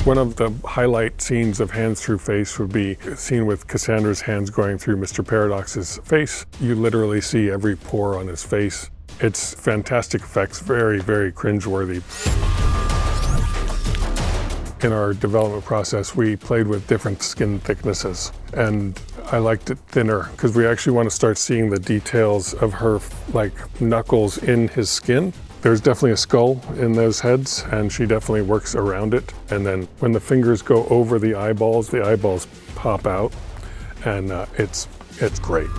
One of the highlight scenes of Hands Through Face would be a scene with Cassandra's hands going through Mr. Paradox's face. You literally see every pore on his face. It's fantastic effects, very, very cringeworthy. In our development process, we played with different skin thicknesses, and I liked it thinner because we actually want to start seeing the details of her like knuckles in his skin. There's definitely a skull in those heads, and she definitely works around it. And then when the fingers go over the eyeballs pop out, and it's great.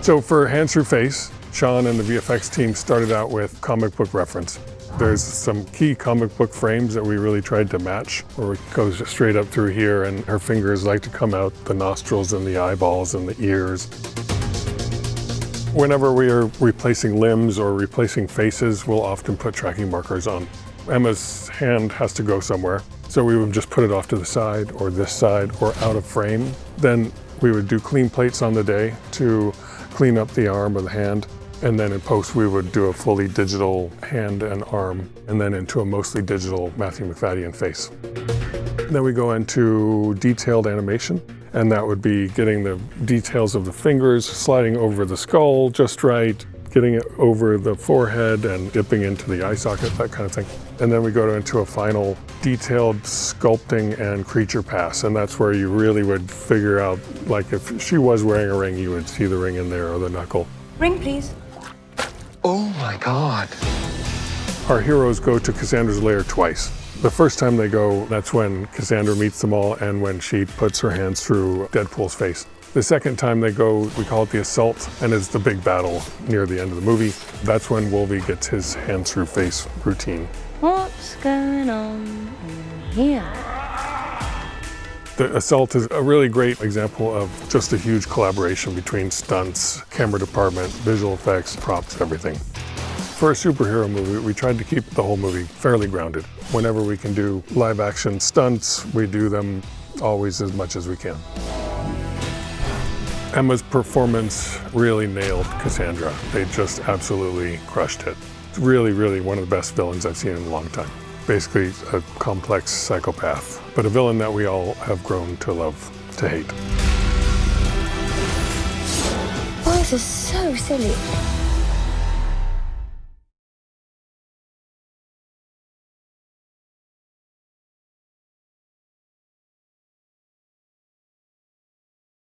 So for Hands Through Face, Sean and the VFX team started out with comic book reference. There's some key comic book frames that we really tried to match, where it goes straight up through here, and her fingers like to come out the nostrils and the eyeballs and the ears. Whenever we are replacing limbs or replacing faces, we'll often put tracking markers on. Emma's hand has to go somewhere, so we would just put it off to the side or this side or out of frame. Then we would do clean plates on the day to clean up the arm or the hand. And then in post, we would do a fully digital hand and arm, and then into a mostly digital Matthew McFadden face. Then we go into detailed animation, and that would be getting the details of the fingers, sliding over the skull just right, getting it over the forehead and dipping into the eye socket, that kind of thing. And then we go into a final detailed sculpting and creature pass, and that's where you really would figure out, like if she was wearing a ring, you would see the ring in there or the knuckle. Ring, please. Oh my God. Our heroes go to Cassandra's lair twice. The first time they go, that's when Cassandra meets them all and when she puts her hands through Deadpool's face. The second time they go, we call it the assault, and it's the big battle near the end of the movie. That's when Wolvie gets his hands through face routine. What's going on in here? The assault is a really great example of just a huge collaboration between stunts, camera department, visual effects, props, everything. For a superhero movie, we tried to keep the whole movie fairly grounded. Whenever we can do live action stunts, we do them always as much as we can. Emma's performance really nailed Cassandra. They just absolutely crushed it. It's really, really one of the best villains I've seen in a long time. Basically a complex psychopath, but a villain that we all have grown to love, to hate. Oh, this is so silly.